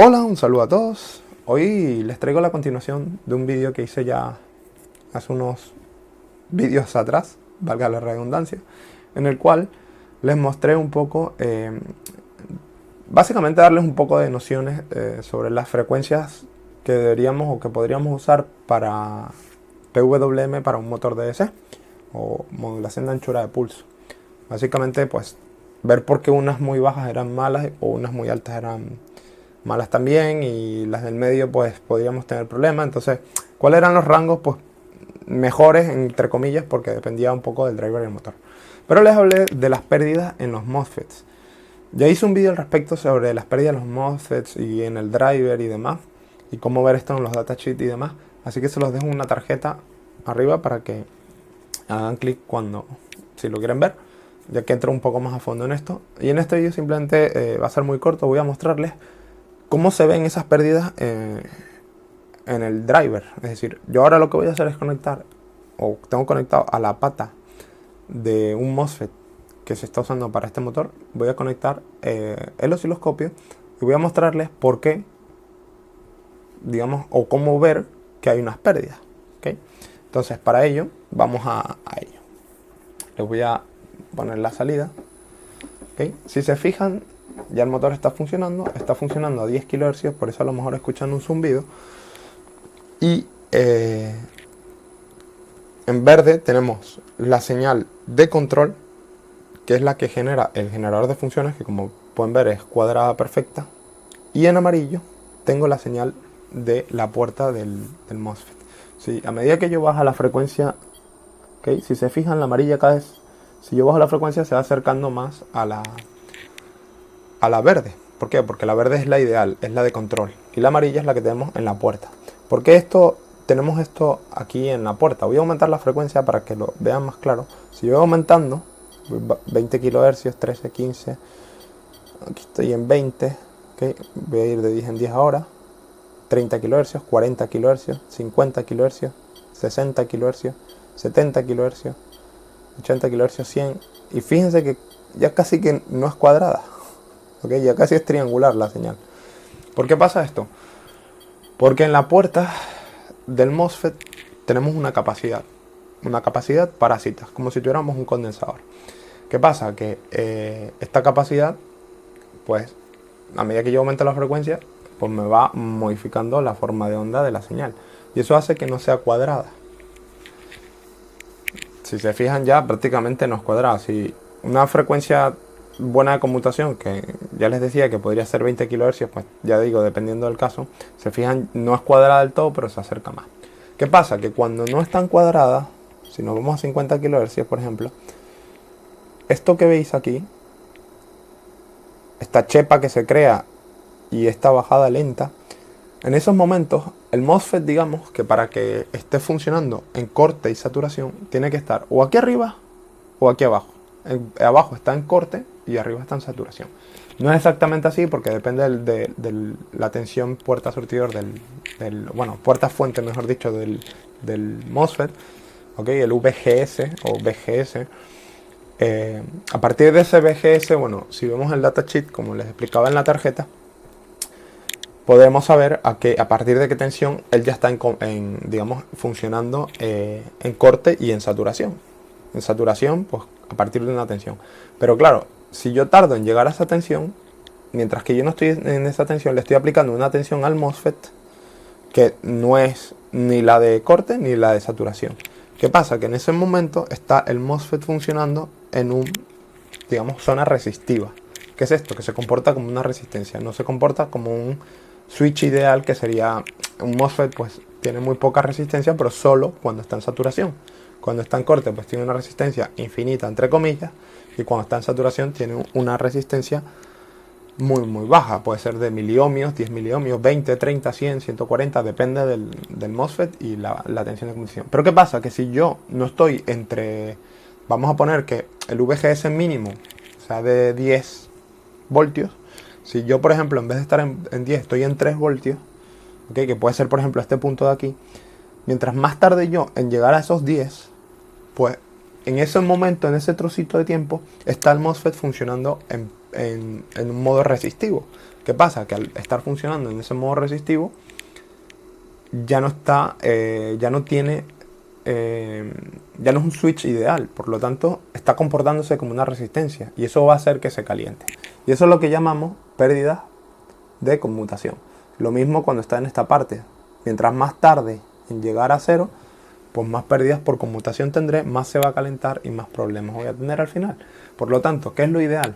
Hola, un saludo a todos. Hoy les traigo la continuación de un vídeo que hice ya hace unos vídeos atrás, valga la redundancia, en el cual les mostré un poco, básicamente darles un poco de nociones sobre las frecuencias que deberíamos o que podríamos usar para PWM para un motor DC o modulación de anchura de pulso. Básicamente, pues, ver por qué unas muy bajas eran malas o unas muy altas eran malas también, y las del medio pues podríamos tener problemas. Entonces, ¿cuáles eran los rangos? Pues mejores, entre comillas, porque dependía un poco del driver y el motor. Pero les hablé de las pérdidas en los MOSFETs. Ya hice un vídeo al respecto sobre las pérdidas en los MOSFETs y en el driver y demás, y cómo ver esto en los datasheets y demás. Así que se los dejo en una tarjeta arriba para que hagan clic si lo quieren ver, ya que entro un poco más a fondo en esto. Y en este vídeo simplemente va a ser muy corto, voy a mostrarles cómo se ven esas pérdidas en el driver. Es decir, yo ahora lo que voy a hacer es conectar, o tengo conectado a la pata de un MOSFET que se está usando para este motor, voy a conectar el osciloscopio y voy a mostrarles por qué, digamos, o cómo ver que hay unas pérdidas. ¿Okay? Entonces, para ello, vamos a ello. Les voy a poner la salida. ¿Okay? Si se fijan, ya el motor está funcionando a 10 kHz, por eso a lo mejor escuchan un zumbido. Y en verde tenemos la señal de control, que es la que genera el generador de funciones, que como pueden ver es cuadrada perfecta. Y en amarillo tengo la señal de la puerta del MOSFET. Si a medida que yo bajo la frecuencia, ¿okay? Si se fijan, la amarilla cada vez, si yo bajo la frecuencia, se va acercando más a la verde. ¿Por qué? Porque la verde es la ideal, es la de control, y la amarilla es la que tenemos en la puerta. ¿Por qué tenemos esto aquí en la puerta? Voy a aumentar la frecuencia para que lo vean más claro. Si yo voy aumentando 20 kHz, 13, 15, aquí estoy en 20, ¿okay? Voy a ir de 10 en 10 ahora, 30 kHz, 40 kHz, 50 kHz, 60 kHz, 70 kHz, 80 kHz, 100, y fíjense que ya casi que no es cuadrada. Okay, ya casi es triangular la señal. ¿Por qué pasa esto? Porque en la puerta del MOSFET tenemos una capacidad parásita, como si tuviéramos un condensador. ¿Qué pasa? Que esta capacidad, pues a medida que yo aumento la frecuencia, pues me va modificando la forma de onda de la señal, y eso hace que no sea cuadrada. Si se fijan, ya prácticamente no es cuadrada. Si una frecuencia buena de conmutación, que ya les decía que podría ser 20 kHz, pues ya digo, dependiendo del caso, se fijan, no es cuadrada del todo, pero se acerca más. ¿Qué pasa? Que cuando no es tan cuadrada, si nos vamos a 50 kHz, por ejemplo, esto que veis aquí, esta chepa que se crea y esta bajada lenta, en esos momentos el MOSFET, digamos que para que esté funcionando en corte y saturación, tiene que estar o aquí arriba o aquí abajo. Abajo está en corte y arriba está en saturación. No es exactamente así, porque depende de la tensión puerta surtidor bueno, puerta fuente, mejor dicho, del MOSFET, ¿okay? El VGS o BGS. A partir de ese BGS, bueno, si vemos el datasheet, como les explicaba en la tarjeta, podemos saber a partir de qué tensión él ya está digamos, funcionando en corte y en saturación. En saturación, pues a partir de una tensión. Pero claro, si yo tardo en llegar a esa tensión, mientras que yo no estoy en esa tensión, le estoy aplicando una tensión al MOSFET que no es ni la de corte ni la de saturación. ¿Qué pasa? Que en ese momento está el MOSFET funcionando en digamos, zona resistiva. ¿Qué es esto? Que se comporta como una resistencia, no se comporta como un switch ideal, que sería un MOSFET, pues tiene muy poca resistencia, pero solo cuando está en saturación. Cuando está en corte, pues tiene una resistencia infinita, entre comillas, y cuando está en saturación tiene una resistencia muy baja. Puede ser de miliohmios, 10 miliohmios, 20, 30, 100, 140, depende del MOSFET y la tensión de condición. Pero ¿qué pasa? Que si yo no estoy vamos a poner que el VGS mínimo, o sea, de 10 voltios, si yo, por ejemplo, en vez de estar en 10, estoy en 3 voltios, ¿okay? Que puede ser, por ejemplo, este punto de aquí, mientras más tarde yo en llegar a esos 10, pues en ese momento, en ese trocito de tiempo, está el MOSFET funcionando en un modo resistivo. ¿Qué pasa? Que al estar funcionando en ese modo resistivo, ya no está, ya no tiene, ya no es un switch ideal, por lo tanto está comportándose como una resistencia y eso va a hacer que se caliente. Y eso es lo que llamamos pérdidas de conmutación. Lo mismo cuando está en esta parte. Mientras más tarde en llegar a cero, pues más pérdidas por conmutación tendré, más se va a calentar y más problemas voy a tener al final. Por lo tanto, ¿qué es lo ideal?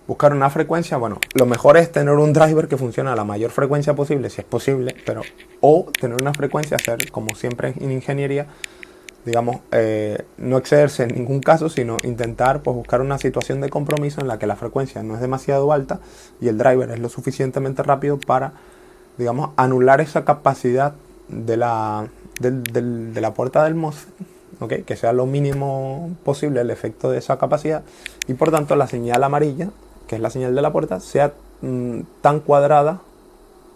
Buscar una frecuencia, bueno, lo mejor es tener un driver que funcione a la mayor frecuencia posible, si es posible, pero o tener una frecuencia, hacer como siempre en ingeniería, digamos, no excederse en ningún caso, sino intentar pues buscar una situación de compromiso en la que la frecuencia no es demasiado alta y el driver es lo suficientemente rápido para, digamos, anular esa capacidad de la puerta del MOSFET, ¿okay? Que sea lo mínimo posible el efecto de esa capacidad y por tanto la señal amarilla, que es la señal de la puerta, sea tan cuadrada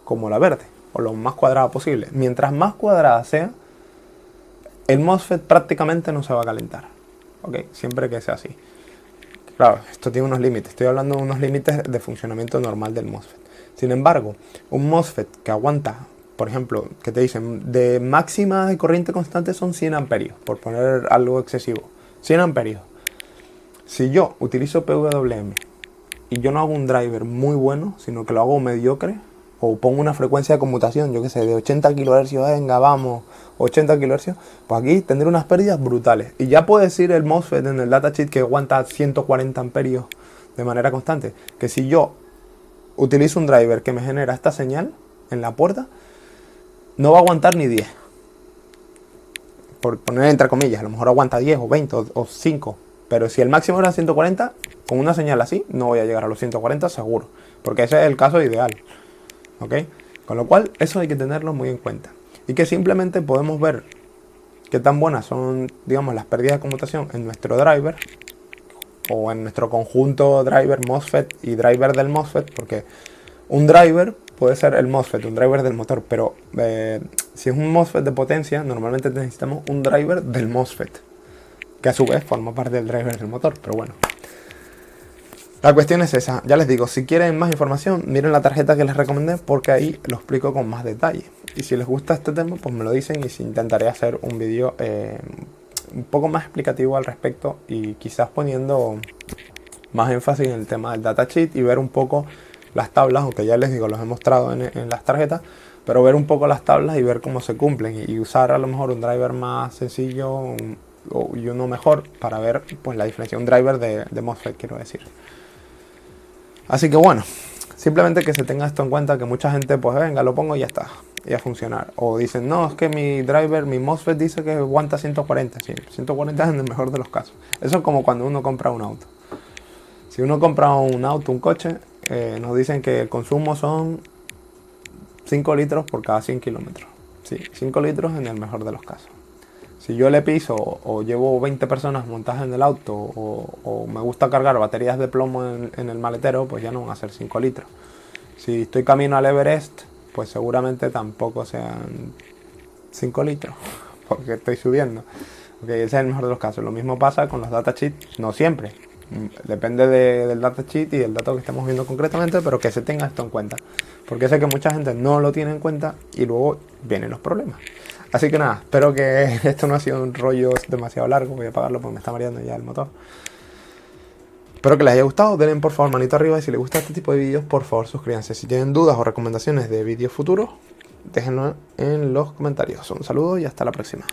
como la verde, o lo más cuadrada posible. Mientras más cuadrada sea, el MOSFET prácticamente no se va a calentar, ¿okay? Siempre que sea así. Claro, esto tiene unos límites, estoy hablando de unos límites de funcionamiento normal del MOSFET. Sin embargo, un MOSFET que aguanta, por ejemplo, que te dicen, de máxima de corriente constante son 100 amperios, por poner algo excesivo, 100 amperios. Si yo utilizo PWM y yo no hago un driver muy bueno, sino que lo hago mediocre, o pongo una frecuencia de conmutación, yo que sé, de 80 kHz, venga, vamos, 80 kHz, pues aquí tendré unas pérdidas brutales. Y ya puede decir el MOSFET en el datasheet que aguanta 140 amperios de manera constante, que si yo utilizo un driver que me genera esta señal en la puerta, no va a aguantar ni 10. Por poner entre comillas, a lo mejor aguanta 10 o 20 o 5. Pero si el máximo era 140, con una señal así, no voy a llegar a los 140 seguro. Porque ese es el caso ideal. ¿Ok? Con lo cual, eso hay que tenerlo muy en cuenta. Y que simplemente podemos ver qué tan buenas son, digamos, las pérdidas de conmutación en nuestro driver. O en nuestro conjunto driver MOSFET y driver del MOSFET. Porque un driver puede ser el MOSFET, un driver del motor. Pero si es un MOSFET de potencia, normalmente necesitamos un driver del MOSFET, que a su vez forma parte del driver del motor, pero bueno. La cuestión es esa, ya les digo, si quieren más información, miren la tarjeta que les recomendé porque ahí lo explico con más detalle. Y si les gusta este tema, pues me lo dicen y intentaré hacer un vídeo un poco más explicativo al respecto y quizás poniendo más énfasis en el tema del datasheet y ver un poco las tablas, aunque ya les digo, los he mostrado en las tarjetas, pero ver un poco las tablas y ver cómo se cumplen y usar a lo mejor un driver más sencillo y uno mejor para ver pues la diferencia, un driver de MOSFET quiero decir. Así que bueno, simplemente que se tenga esto en cuenta, que mucha gente pues venga, lo pongo y ya está, y a funcionar. O dicen, no, es que mi driver, mi MOSFET dice que aguanta 140, sí, 140 es en el mejor de los casos. Eso es como cuando uno compra un auto. Si uno compra un auto, un coche, nos dicen que el consumo son 5 litros por cada 100 kilómetros. Sí, 5 litros en el mejor de los casos. Si yo le piso o llevo 20 personas montadas en el auto o me gusta cargar baterías de plomo en el maletero, pues ya no van a ser 5 litros. Si estoy camino al Everest, pues seguramente tampoco sean 5 litros, porque estoy subiendo. Okay, ese es el mejor de los casos. Lo mismo pasa con los datasheets, no siempre. Depende del datasheet y del dato que estemos viendo concretamente, pero que se tenga esto en cuenta. Porque sé que mucha gente no lo tiene en cuenta y luego vienen los problemas. Así que nada, espero que esto no ha sido un rollo demasiado largo. Voy a apagarlo porque me está mareando ya el motor. Espero que les haya gustado. Denle por favor manito arriba y si les gusta este tipo de vídeos, por favor suscríbanse. Si tienen dudas o recomendaciones de vídeos futuros, déjenlo en los comentarios. Un saludo y hasta la próxima.